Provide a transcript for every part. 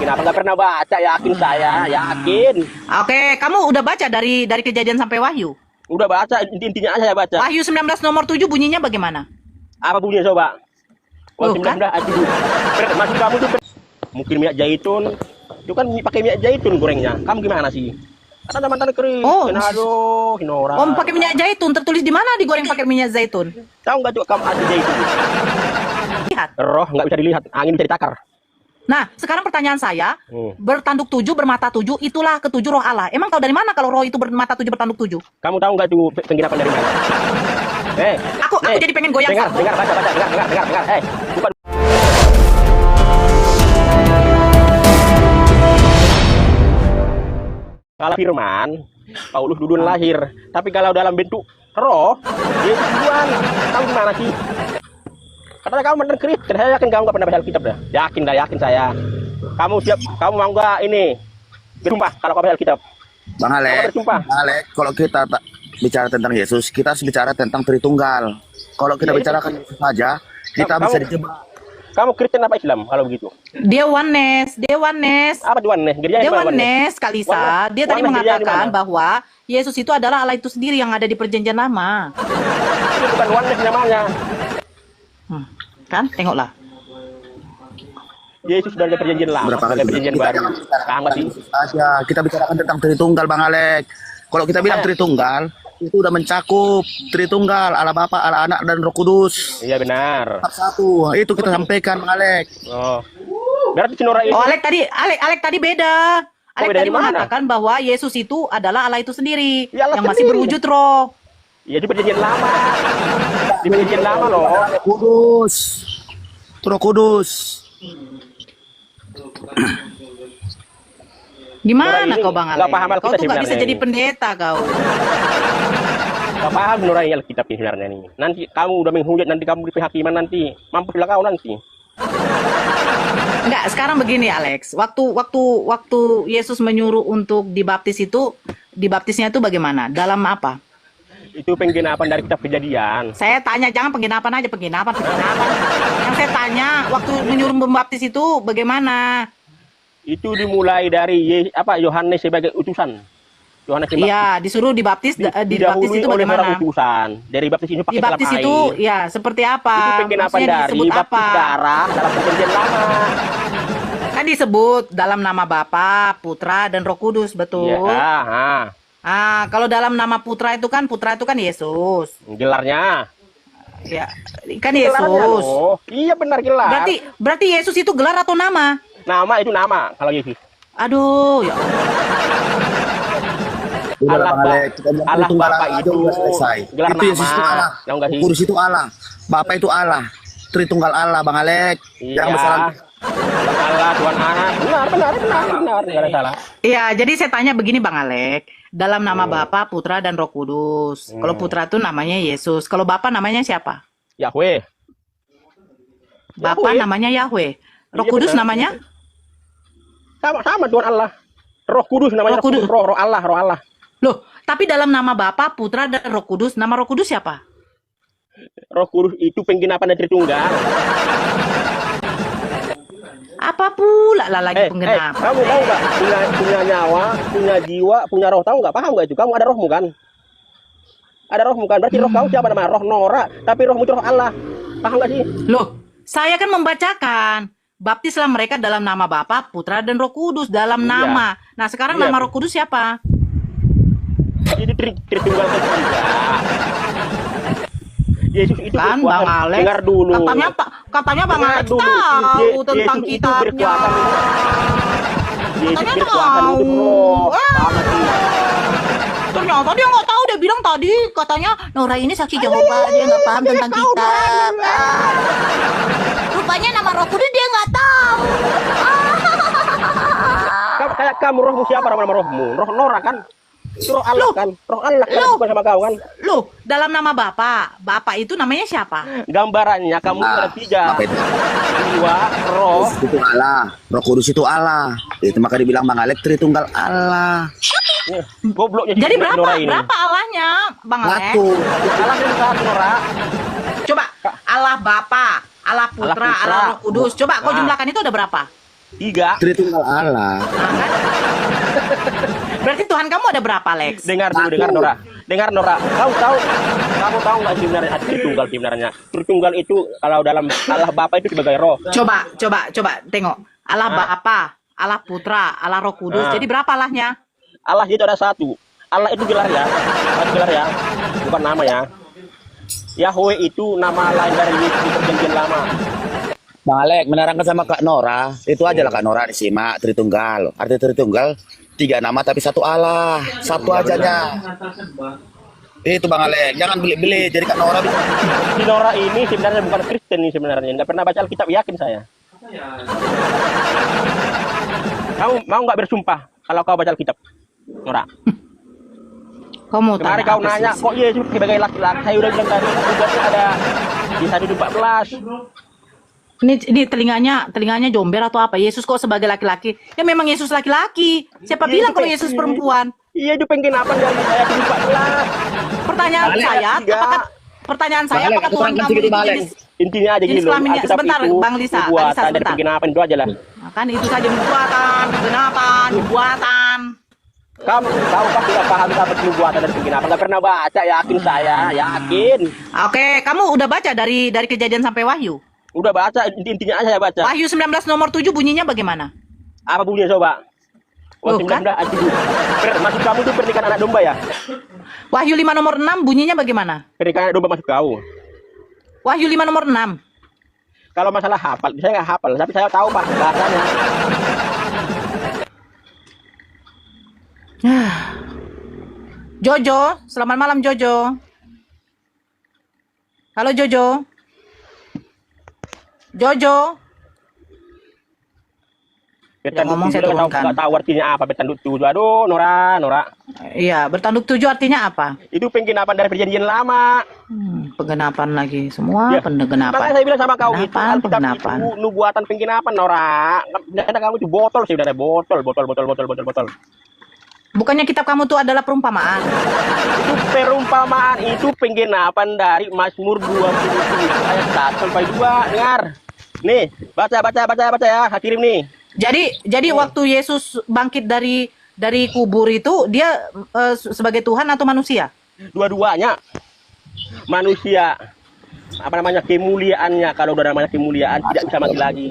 yakin apa? Nggak pernah baca, yakin saya, yakin. Oke, kamu udah baca dari Kejadian sampai Wahyu? Udah baca, intinya aja saya baca. Wahyu 19 nomor 7 bunyinya bagaimana? Apa bunyinya coba? Oh, Kan? Maksud kamu tuh mungkin minyak zaitun. Itu kan pakai minyak zaitun gorengnya. Kamu gimana sih? Karena mantan kering. Oh, aduh, Hinora. Om pakai minyak zaitun, tertulis di mana digoreng pakai minyak zaitun? Tahu nggak juga kamu ada zaitun? Lihat. Roh nggak bisa dilihat, angin bisa ditakar. Nah, sekarang pertanyaan saya, bertanduk 7, bermata 7, itulah ketujuh roh Allah. Emang tahu dari mana kalau roh itu bermata 7, bertanduk 7? Kamu tahu nggak itu penginapan dari mana? Aku jadi pengen goyang. Dengar, baca, dengar. Bukan. Kalau firman, Paulus duluan lahir. Tapi kalau dalam bentuk roh, dia duluan. Tahu gimana sih? Karena kamu bener Kristen, saya yakin kamu nggak pernah baca Alkitab dah. Yakin saya. Kamu siap? Kamu mau nggak ini bersumpah kalau kamu baca Alkitab? Bang Alek, kalau kita bicara tentang Yesus, kita harus bicara tentang Tritunggal. Kalau kita bicarakan Yesus saja, kita bisa dijebak. Kamu Kristen apa Islam kalau begitu? Dia oneness. Apa oneness? Dia oneness, Kalisa. Dia tadi mengatakan bahwa Yesus itu adalah Allah itu sendiri yang ada di Perjanjian Lama. Itu bukan oneness namanya. Kan, tengoklah. Yesus sudah ada Perjanjian Lama, Berapa kali Perjanjian baru. Sama sih. Kita bicarakan tentang Tritunggal, Bang Alek. Kalau kita bilang Tritunggal, itu udah mencakup Tritunggal, Allah Bapa, Allah Anak, dan Roh Kudus. Iya benar. Satu, itu kita sampaikan, Bang Alek. Oh, berarti Cinora itu. Oh, Alek tadi beda. Alek tadi mengatakan bahwa Yesus itu adalah Allah itu sendiri, yang masih berwujud roh. Iya, di Perjanjian Lama. Di Perjanjian Lama loh. Kudus. Roh Kudus. Gimana kau Bang Alek? Paham Kau tuh gak bisa jadi pendeta kau. Gak paham Nurani Alkitab sebenarnya ini. Nanti kamu udah menghujat, nanti kamu di penghakiman nanti. Mampuslah kau nanti. Enggak, sekarang begini Alex. Waktu Yesus menyuruh untuk dibaptis itu, dibaptisnya itu bagaimana? Dalam apa? Itu penggenapan dari kitab Kejadian. Saya tanya, jangan penggenapan aja, penggenapan. Yang saya tanya, waktu menyuruh membaptis itu bagaimana? Itu dimulai dari Yohanes sebagai utusan. Yohanes Iya, disuruh dibaptis itu bagaimana? Utusan. Dari baptis itu pakai dibaptis dalam itu air. Ya seperti apa? Itu penggenapan dari baptis darah dalam Perjanjian Lama. Kan disebut dalam nama Bapa, Putra, dan Roh Kudus, betul? Iya. Kalau dalam nama Putra itu kan Yesus. Gelarnya. Ya, kan Yesus. Iya benar gelar. Berarti Yesus itu gelar atau nama? Nama itu nama kalau Yesus. Aduh, ya Allah Bapa itu selesai. Gelar itu Yesus itu Allah. Kudus itu Allah. Bapa itu Allah. Tritunggal Allah, Bang Alek. Iya. Yang masalah Allah, Tuhan Anak. Benar, enggak ada salah. Iya, jadi saya tanya begini Bang Alek. Dalam nama Bapa, Putra, dan Roh Kudus. Kalau Putra itu namanya Yesus. Kalau Bapa namanya siapa? Yahweh. Bapa namanya Yahweh. Roh Kudus namanya? Sama Tuhan Allah. Roh Kudus namanya. Roh Allah. Loh, tapi dalam nama Bapa, Putra, dan Roh Kudus, nama Roh Kudus siapa? Roh Kudus itu penggenapan dari Tritunggal. Apa pula lah lagi penggenapan? Kamu tahu nggak? Punya nyawa, punya jiwa, punya roh, tahu nggak? Paham nggak itu? Kamu ada rohmu kan? Ada rohmu kan? Berarti roh kamu siapa namanya? Roh Nora, tapi rohmu itu roh Allah. Paham nggak sih? Loh, saya kan membacakan. Baptislah mereka dalam nama Bapa, Putra, dan Roh Kudus. Dalam nama. Nah, sekarang nama Roh Kudus siapa? Ini Tritunggal ketiga. Yesus itu kan Bang Alek. Dengar dulu. Katanya Bang Alek tahu tentang kitabnya. Yesus tahu. Ternyata dia nggak tahu. Dia bilang tadi katanya Nora ini saksi Jehovah, dia nggak paham tentang kitab. Rupanya nama Roh Kudus dia nggak tahu. Kayak kamu rohmu siapa nama rohmu? Roh Nora kan? Itu roh Allah kan? Roh Allah kan bukan sama kau kan? Loh, dalam nama Bapa itu namanya siapa? Gambarannya kamu ada tiga. Jiwa, roh. Itu Allah. Roh Kudus itu Allah. Itu maka dibilang Bang Alek Tritunggal Allah. Gobloknya. Jadi berapa Allahnya, Bang Alek? Allah itu satu, Nora. Coba Allah Bapa, Allah Putra, Allah Roh Kudus. Coba kau jumlahkan itu ada berapa? 3. Tritunggal Allah. Berarti Tuhan kamu ada berapa, Lex? Dengar dulu, dengar Nora. Dengar Nora. Kamu tahu nggak sebenarnya arti Tritunggal sebenarnya? Tritunggal itu kalau dalam Allah Bapa itu sebagai roh. Coba tengok. Allah Bapa, Allah Putra, Allah Roh Kudus. Jadi berapa Allahnya? Allah itu ada satu. Allah itu gelar ya. Allah gelar ya. Bukan nama ya. Yahweh itu nama lain dari Yesus di perjanjian lama. Bang Alek, menerangkan sama Kak Nora, itu aja lah Kak Nora disimak Tritunggal. Arti Tritunggal 3 nama tapi 1 Allah, satu ajanya. Itu Bang Alek, jangan beli-beli. Jadi Kak Nora bisa. Si Nora ini sebenarnya bukan Kristen nih sebenarnya. Nggak pernah baca Alkitab, yakin saya. Kamu mau nggak bersumpah kalau kau baca Alkitab, Nora? Kau mau Kemarin tanya kau apa nanya, sih? kok Yesus sebagai laki-laki? Saya udah bilang tadi, tugasnya ada di 1:14. Ini telinganya jomber atau apa? Yesus kok sebagai laki-laki? Ya memang Yesus laki-laki. Siapa Iya, bilang itu kalau kayak- Yesus perempuan? Iya, itu penggenapan dari saya 14. Pertanyaan Balik, saya, tiga. pertanyaan saya, Balik, apakah aku Tuhan terangkan kamu sedikit, itu Balik. jenis Intinya aja jenis gini loh. kelaminnya? Alkitab Sebentar, itu Bang Lisa, nubuatan Lisa, dari sebentar. penggenapan itu aja lah. Nah, kan itu saja nubuatan, kegenapan, nubuatan. Kamu tahu kan tidak paham apa nubuatan dari penggenapan? Nggak pernah baca, yakin saya, yakin. Oke, kamu udah baca dari Kejadian sampai Wahyu? Udah baca, intinya aja saya baca. Wahyu 19 nomor 7 bunyinya bagaimana? Apa bunyinya coba? Oh, kan? Maksud kamu itu pernikahan anak domba ya? Wahyu 5 nomor 6 bunyinya bagaimana? Pernikahan anak domba maksud kau? Wahyu 5 nomor 6. Kalau masalah hafal, saya nggak hafal, tapi saya tahu pak bahasanya. Jojo, selamat malam Jojo. Halo Jojo. Jojo. Ngomong saya turunkan. Nggak tahu artinya apa bertanduk tujuh. Aduh, Nora. Iya, bertanduk 7 artinya apa? Itu penggenapan dari perjanjian lama. Penggenapan lagi. Semua Ya. penggenapan. Makanya saya bilang sama kau itu, Penggenapan, Alkitab penggenapan. itu nubuatan penggenapan, Nora. Karena kamu itu botol sih, udah botol. Bukannya kitab kamu tuh adalah perumpamaan. Itu perumpamaan, itu penggenapan dari Mazmur 27 ayat 1 sampai 2. Dengar. Nih, baca ya, kirim nih. Jadi waktu Yesus bangkit dari kubur itu dia sebagai Tuhan atau manusia? Dua-duanya manusia. Apa namanya, kemuliaannya. Kalau udah namanya kemuliaan tidak bisa mati lagi.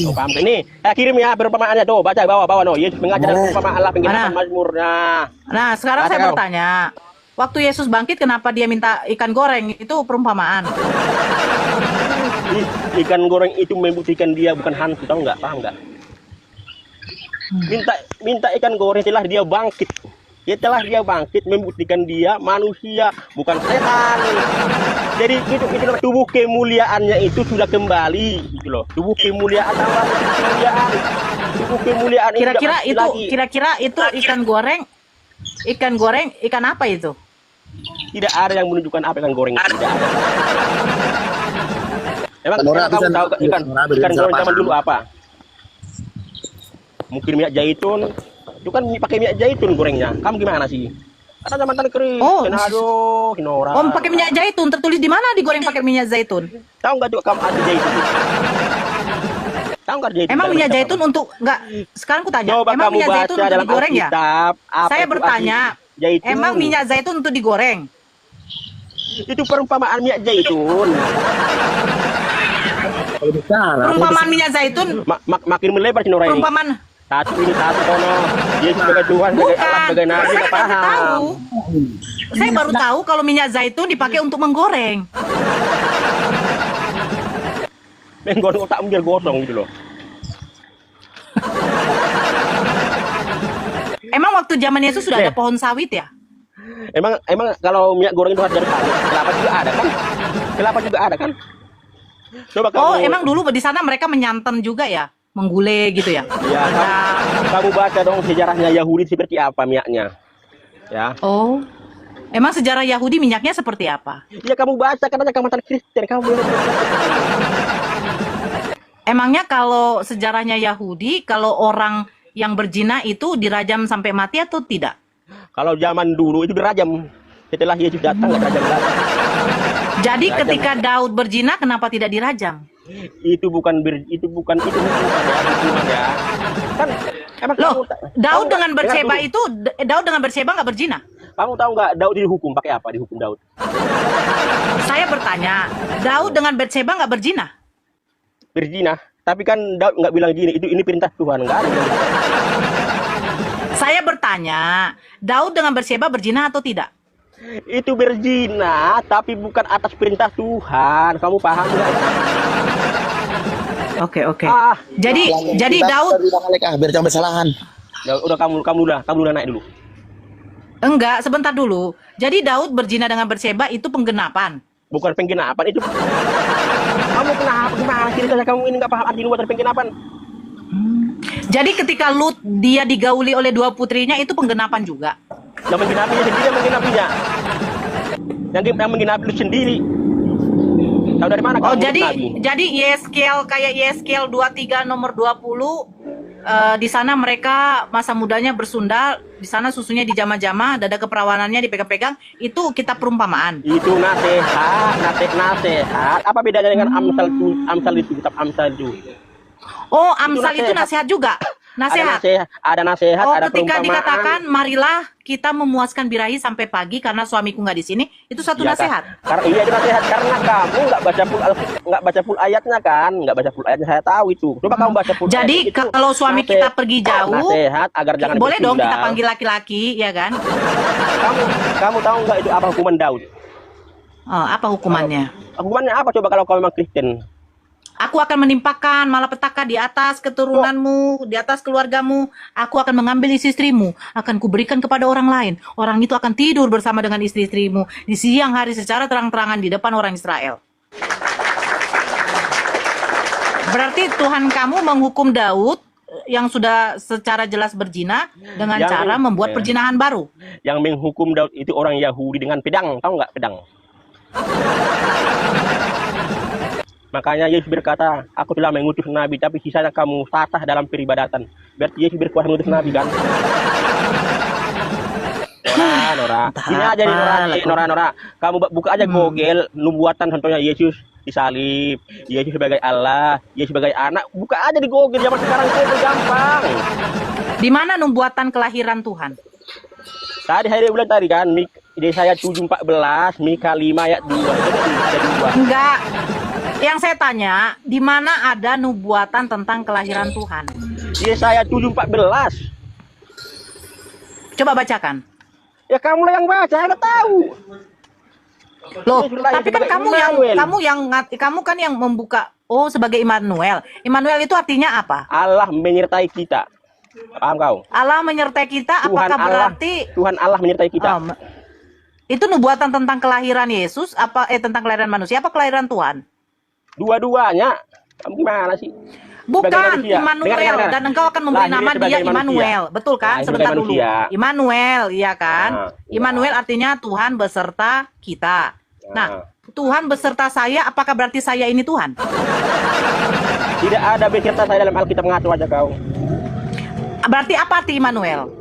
Oh, paham kan? Nih, kirim ya perumpamaannya tuh, baca bawah no. Yesus mengajar perumpamaan Allah penggenapan Mazmur. Nah, sekarang Baca saya kau. bertanya, waktu Yesus bangkit kenapa dia minta ikan goreng? Itu perumpamaan. Ikan goreng itu membuktikan dia bukan hantu, tahu nggak? Paham nggak? Minta ikan goreng setelah dia bangkit. Setelah dia bangkit membuktikan dia manusia, bukan setan. Jadi itu loh, tubuh kemuliaannya itu sudah kembali gitu loh. Tubuh kemuliaan apa? Tubuh kemuliaan itu Kira-kira itu ikan goreng ikan apa itu? tidak ada yang menunjukkan apa ikan goreng itu, tidak ada. Emang Nora, kamu bisa- tahu ikan Nora, bisa goreng apa? zaman dulu apa? Mungkin minyak zaitun. Itu kan pakai minyak zaitun gorengnya. Kamu gimana sih? Karena zaman tadi kering. Oh, Aduh, Nora. Oh, pakai minyak zaitun. Tertulis di mana digoreng pakai minyak zaitun? Tahu nggak tuh kamu arti zaitun? Tahu nggak zaitun? Emang minyak zaitun untuk enggak? Sekarang ku tanya, Coba emang kamu minyak zaitun baca untuk dalam digoreng ya? Alkitab, apa Saya itu bertanya, arti zaitun? emang minyak zaitun untuk digoreng? Itu perumpamaan minyak zaitun. Kalau bicara, Perumpamaan minyak zaitun, Makin melebar si Nora ini. perumpamaan Satu kono. Dia sebagai Tuhan, sebagai Allah, bukan. sebagai Nabi, Saya nggak baru paham. tahu. Saya baru tahu kalau minyak zaitun dipakai untuk menggoreng. Menggoreng otak biar gosong gitu loh. Emang waktu zaman Yesus sudah ada pohon sawit ya? Emang kalau minyak goreng itu harus dari sawit. Kelapa juga ada kan? Kelapa juga ada kan? Coba kamu. Oh, emang dulu di sana mereka menyantan juga ya? Menggulai gitu ya? Ya, kamu baca dong sejarahnya Yahudi seperti apa minyaknya. Ya. Oh, emang sejarah Yahudi minyaknya seperti apa? Ya kamu baca karena kamu mantan Kristen kamu. Emangnya kalau sejarahnya Yahudi, kalau orang yang berzina itu dirajam sampai mati atau tidak? Kalau zaman dulu itu dirajam. Setelah Yesus datang nggak dirajam lagi. Jadi ketika Daud berzina, kenapa tidak dirajam? Itu bukan hukuman ya. Kan emang Loh, Daud dengan dengar Batseba dulu. itu, Daud dengan Batseba nggak berzina? Kamu tahu nggak Daud dihukum pakai apa? Dihukum Daud. Saya bertanya, Daud dengan Batseba nggak berzina? Berzina. Tapi kan Daud nggak bilang gini, ini perintah Tuhan, nggak ada. Saya bertanya, Daud dengan Batseba berzina atau tidak? Itu berzina, tapi bukan atas perintah Tuhan. Kamu paham nggak? Oke. Ah, Jadi Daud Bang Alek, biar jangan kesalahan. ya udah kamu udah naik dulu. enggak, sebentar dulu. Jadi Daud berzina dengan Batseba itu penggenapan. Bukan penggenapan itu. Kamu kenapa gimana ceritanya kamu ini nggak paham arti luar dari penggenapan? Jadi ketika Lut dia digauli oleh dua putrinya itu penggenapan juga. Yang menggenapinya sendiri yang menggenapinya. Yang menggenapi lu sendiri. Tahu dari mana Oh, kamu Nabi? jadi Yeskel kayak Yeskel 23 nomor 20 di sana mereka masa mudanya bersundal, di sana susunya dijamah-jamah, dada keperawanannya dipegang-pegang, itu kitab perumpamaan. Itu nasihat. Apa bedanya dengan Amsal itu kitab Amsal itu? Oh, Amsal itu nasihat juga. Nasihat. Ada nasihat, Oh, ada ketika perumpamaan. dikatakan marilah kita memuaskan birahi sampai pagi karena suamiku nggak di sini, itu satu Iya, nasihat. Karena itu nasihat karena kamu nggak baca full ayatnya kan, nggak baca full ayatnya, saya tahu itu. Coba kamu baca full Jadi ayat itu. kalau suami kita pergi jauh, nasihat agar jangan boleh dong kita bersundal. panggil laki-laki, ya kan? Kamu tahu nggak itu apa hukuman Daud? Oh, apa hukumannya? Hukumannya apa coba kalau kamu memang Kristen? Aku akan menimpakan malapetaka di atas keturunanmu, di atas keluargamu. Aku akan mengambil istri-istrimu, akan kuberikan kepada orang lain. Orang itu akan tidur bersama dengan istri-istrimu di siang hari secara terang-terangan di depan orang Israel. Berarti Tuhan kamu menghukum Daud yang sudah secara jelas berzina dengan Yang- cara membuat perzinahan baru. Yang menghukum Daud itu orang Yahudi dengan pedang, tahu nggak pedang? Makanya Yesus berkata, aku telah mengutus nabi, tapi sisanya kamu tatah dalam peribadatan. Berarti Yesus berkuasa mengutus nabi kan? Nora. Ini aja nih Nora. Kamu buka aja Google, nubuatan contohnya Yesus disalib, Yesus sebagai Allah, Yesus sebagai anak. Buka aja di Google, zaman sekarang Google gampang. Di mana nubuatan kelahiran Tuhan? Tadi hari bulan tadi kan, Yesaya 7:14, Mika 5 ayat 2. Ada 2. Enggak. Yang saya tanya, di mana ada nubuatan tentang kelahiran Tuhan? Yesaya 7:14. Coba bacakan. Ya kamu lah yang baca, saya nggak tahu. Loh, Yesus lahir tapi kan sebagai Immanuel. kamu kan yang membuka. Oh, sebagai Immanuel. Immanuel itu artinya apa? Allah menyertai kita. Paham kau? Allah menyertai kita. Apakah berarti Tuhan Allah menyertai kita. itu nubuatan tentang kelahiran Yesus? Tentang kelahiran manusia? Apa kelahiran Tuhan? Dua-duanya. Kamu gimana sih? Bukan, manusia. Immanuel. Dengar. Dan engkau akan memberi Lahirnya nama sebagai dia manusia. Immanuel. Betul kan? Lahir Sebentar sebagai dulu. manusia. Immanuel, iya kan? Nah, Immanuel artinya Tuhan beserta kita. Nah, Tuhan beserta saya, apakah berarti saya ini Tuhan? Tidak ada beserta saya dalam Alkitab, ngatur aja kau. Berarti apa arti Immanuel?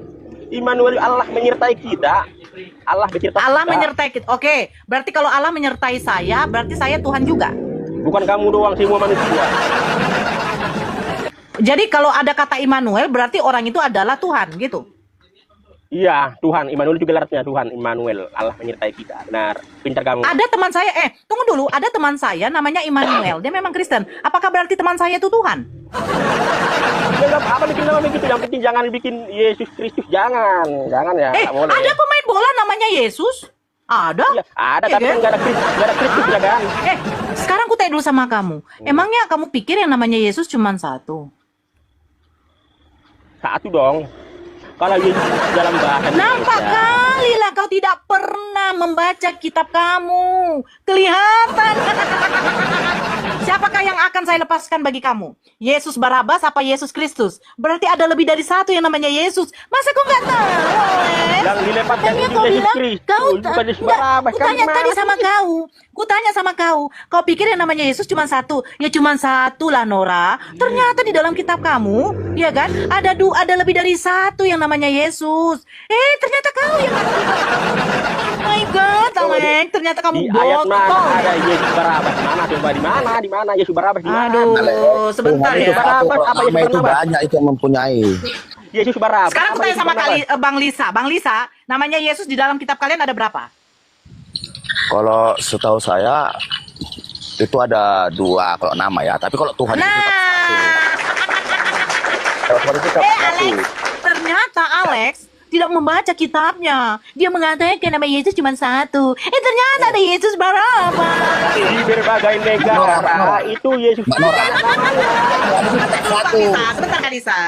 Immanuel, Allah menyertai kita. Allah beserta Allah kita. menyertai kita. Oke, berarti kalau Allah menyertai saya, berarti saya Tuhan juga. Bukan kamu doang, semua manusia. Jadi kalau ada kata Immanuel, berarti orang itu adalah Tuhan, gitu. Iya, Tuhan. Immanuel juga artinya Tuhan. Immanuel, Allah menyertai kita. Benar. Pintar kamu. Ada teman saya, tunggu dulu, ada teman saya namanya Immanuel. Dia memang Kristen. Apakah berarti teman saya itu Tuhan? Ya, nggak apa bikin nama begitu. Yang penting jangan bikin Yesus Kristus. Jangan ya. nggak boleh. Ada pemain bola namanya Yesus? Ada? Ya, ada, Ya, tapi kan? kan nggak ada Kristus ya kan? Sekarang aku tanya dulu sama kamu. Emangnya kamu pikir yang namanya Yesus cuma satu? Satu dong. Kalau Yesus dalam bahasa Nampak Indonesia. kali lah kau tidak pernah membaca kitab kamu. Kelihatan. Siapakah yang akan saya lepaskan bagi kamu? Yesus Barabas apa Yesus Kristus? Berarti ada lebih dari satu yang namanya Yesus. Masa kau nggak tahu? Yang dilepaskan Tanya itu kau Yesus bilang, Kristus, bukan Yesus enggak, Barabas. ku tanya Kamu tadi gimana sama sih? kau. Ku tanya sama kau. Kau pikir yang namanya Yesus cuma satu? Ya cuma satu lah, Nora. Ternyata di dalam kitab kamu, ya kan? Ada lebih dari satu yang namanya Yesus. Ternyata kau yang oh my God, Alek. Ternyata kamu Di ayat mana bodoh. ada Yesus Barabas? Mana coba di mana? mana? Yesus Barabas di mana? Aduh, sebentar Tuhan itu ya. satu, Barabas, apa nama Yesus itu Barabas? banyak itu yang mempunyai. Yesus Barabas. Sekarang aku apa tanya Yesus sama Barabas? Bang Lisa. Bang Lisa, namanya Yesus di dalam kitab kalian ada berapa? Kalau setahu saya itu ada 2 kalau nama ya. Tapi kalau Tuhan itu tetap satu. Nah, Kalau Tuhan itu tetap satu. Alex, ternyata Alex tidak membaca kitabnya. Dia mengatakan nama Yesus cuma satu. Ternyata ada Yesus Barabas. Di berbagai negara itu Yesus Mbak Nora. Satu. Sebentar Kak Lisa.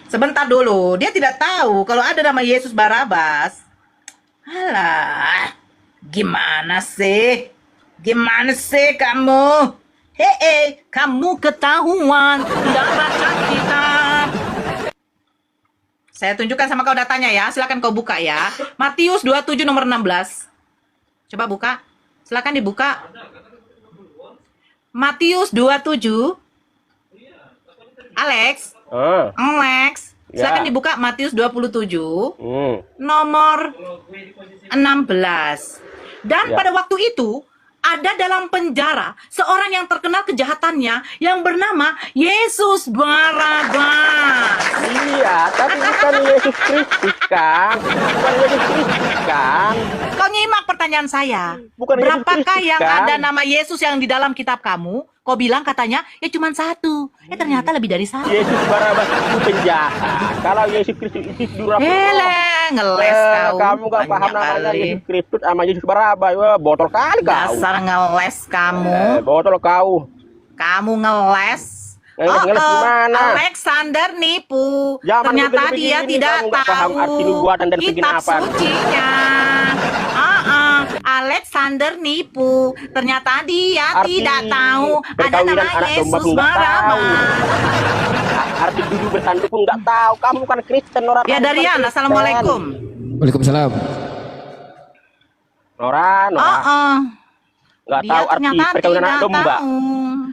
Sebentar dulu, dia tidak tahu kalau ada nama Yesus Barabas. Alah, gimana sih? Gimana sih kamu? Kamu ketahuan tidak baca kitab. Saya tunjukkan sama kau datanya ya. Silakan kau buka ya. Matius 27 nomor 16. Coba buka. Silakan dibuka. Matius 27. Alex. Alex. Silakan Ya. dibuka Matius 27 Hmm. nomor 16. Dan Ya. pada waktu itu ada dalam penjara seorang yang terkenal kejahatannya yang bernama Yesus Barabas. Iya, tapi bukan Yesus Kristus kan? Bukan Yesus Kristus kan? Kau nyimak pertanyaan saya. Bukan Yesus Berapakah Kristus, yang kan? ada nama Yesus yang di dalam kitab kamu? Kau bilang katanya ya cuma satu. Ternyata lebih dari satu. Yesus Barabas itu penjahat. Kalau Yesus Kristus itu durhaka. Ngeles kau. Kamu gak Banyak paham namanya kali. Yesus Kristus sama Yesus Barabas. Wah, botol kali kau. Dasar ngeles kamu. Botol kau. Kamu ngeles. Ngeles gimana? Alexander nipu. Zaman Ternyata begini-begini dia tidak kamu nggak tahu paham arti nubuatan dan kitab penggenapan. sucinya. Alexander nipu. Ternyata dia Arti tidak tahu ada perkawinan nama anak domba Yesus pun nggak tahu. Barabas. Arti duduk bertanduk pun nggak tahu. Kamu kan Kristen, Nora. Ya Kamu kan Darian, Kristen. assalamualaikum. Waalaikumsalam. Nora. Nggak Dia tahu arti ternyata perkawinan anak tidak domba. tahu.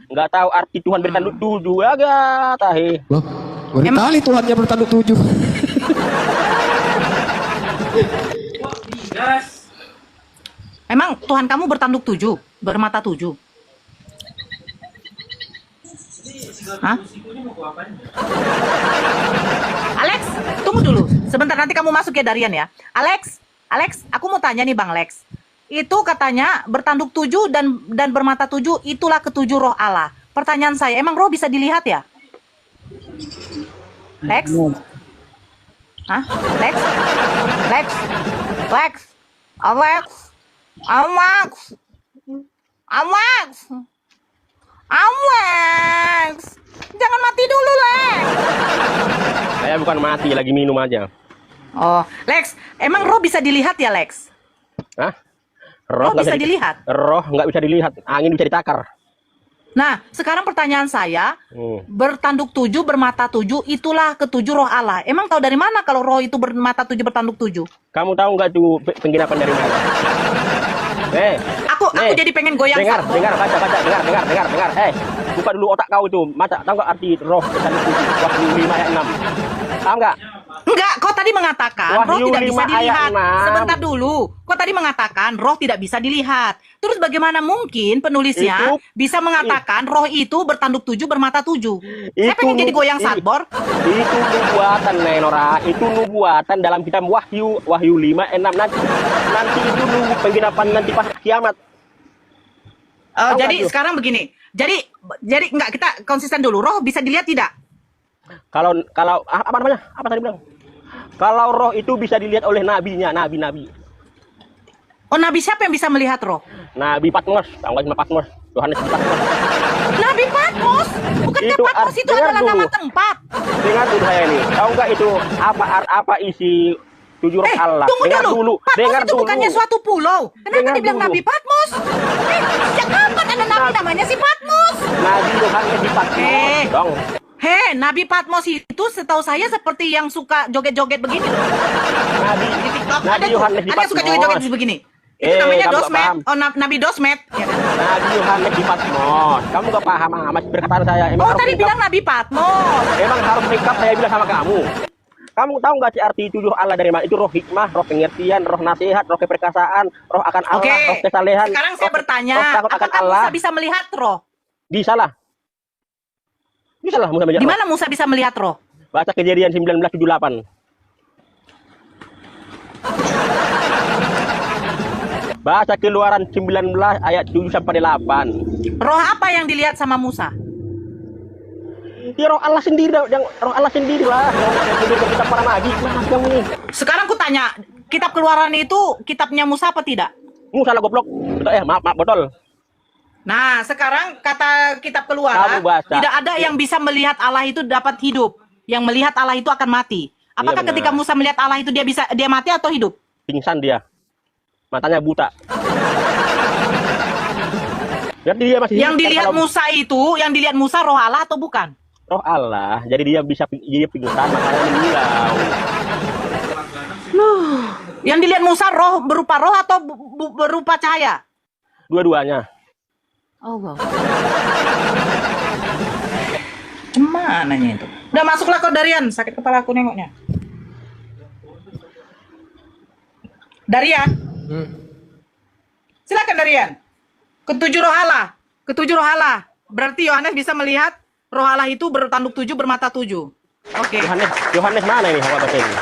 Nggak tahu arti Tuhan bertanduk tujuh agak tahi. Loh, baru kali Tuhannya bertanduk 7. Emang Tuhan kamu bertanduk 7, bermata 7? Hah? Alex, tunggu dulu. Sebentar nanti kamu masuk ya Darian ya. Alex, aku mau tanya nih Bang Lex. Itu katanya bertanduk 7 dan bermata 7 itulah ketujuh roh Allah. Pertanyaan saya, emang roh bisa dilihat ya? Lex? Hah? Lex? Lex? Lex? Alex? Alex? Alex? Alex? Jangan mati dulu, Lex. Saya bukan mati, lagi minum aja. Oh, Lex, emang roh bisa dilihat ya, Lex? Hah? Roh nggak bisa dilihat? Roh nggak bisa dilihat. Angin bisa ditakar. Nah, sekarang pertanyaan saya, bertanduk 7, bermata 7, itulah ketujuh roh Allah. Emang tahu dari mana kalau roh itu bermata 7, bertanduk 7? Kamu tahu nggak tuh penggenapan dari mana? Aku jadi pengen goyang dengar, Sarbo. baca, dengar. Buka dulu otak kau itu. Mata, tahu nggak arti roh bertanduk 7? Wahyu 5 ayat 6. Tahu nggak? Enggak, kau tadi mengatakan roh Wahyu tidak bisa 5 ayat dilihat. 6. Sebentar dulu. Kau tadi mengatakan roh tidak bisa dilihat. Terus bagaimana mungkin penulisnya bisa mengatakan roh itu bertanduk 7, bermata 7? Saya pengen jadi goyang Sadbor. Itu nubuatan, Nora. Itu nubuatan dalam kitab Wahyu 5 ayat 6 nanti itu penggenapan nanti pas kiamat. Tahu Jadi nggak tuh? sekarang begini. Jadi enggak, kita konsisten dulu. Roh bisa dilihat tidak? Kalau apa namanya? Apa tadi bilang? Kalau roh itu bisa dilihat oleh nabinya, nabi. Oh, nabi siapa yang bisa melihat roh? Nabi Patmos, tahu nggak nama Patmos? Yohanes di Patmos. Nabi Patmos? Bukankah Itu Patmos itu dengar adalah dulu. nama tempat? Dengar dulu saya ini. Tahu nggak itu apa isi 7 roh Allah? Tunggu Dengar dulu. dulu. Patmos Dengar itu dulu. bukannya suatu pulau. Kenapa Dengar dibilang dulu. Nabi Patmos? Sejak kapan ada nabi namanya si Patmos? Nabi Yohanes di Patmos, dong. Nabi Patmos itu setahu saya seperti yang suka joget-joget begini loh. Di TikTok Nabi ada tuh, Yohanes di ada yang suka Patmos. joget-joget begini. Itu namanya kamu nggak Dosmet. paham. Oh, Nabi Dosmet. Ya kan? Nabi Yohanes di Patmos. Kamu nggak paham amat perkataan saya. Oh, tadi bilang Nabi Patmos. Emang harus lengkap saya bilang sama kamu. Kamu tahu nggak sih arti tujuh Allah dari mana? Itu roh hikmah, roh pengertian, roh nasihat, roh keperkasaan, roh akan Allah, Oke. roh kesalehan. Sekarang saya bertanya, roh takut akan apakah Allah. Musa bisa melihat roh? Bisa lah. Bisa lah Musa melihat Di roh. mana Musa bisa melihat roh? Baca Kejadian 1978. Baca Keluaran 19 ayat 7 sampai 8. Roh apa yang dilihat sama Musa? Ya roh Allah sendiri, yang roh Allah sendiri lah. Yang kita para nabi, mana kamu nih? Sekarang ku tanya, kitab Keluaran itu kitabnya Musa apa tidak? Musa lah goblok. Maaf botol. Nah, sekarang kata kitab Keluaran, Kamu baca. tidak ada yang bisa melihat Allah itu dapat hidup. Yang melihat Allah itu akan mati. Apakah Iya, benar. ketika Musa melihat Allah itu dia mati atau hidup? Pingsan dia. Matanya buta. Berarti dia masih Yang hidup, dilihat kalau Musa itu, yang dilihat Musa roh Allah atau bukan? roh Allah. Jadi dia bisa pingsan makanya meninggal. Yang dilihat Musa berupa roh atau berupa cahaya? Dua-duanya. Oh, wow. Cemananya itu. Udah masuklah kau Darian, sakit kepala aku nengoknya. Darian. Silakan Darian. Ketujuh roh Allah. Ketujuh roh Allah. Berarti Yohanes bisa melihat roh Allah itu bertanduk 7, bermata 7. Oke. Yohanes mana ini Hawa baca ini?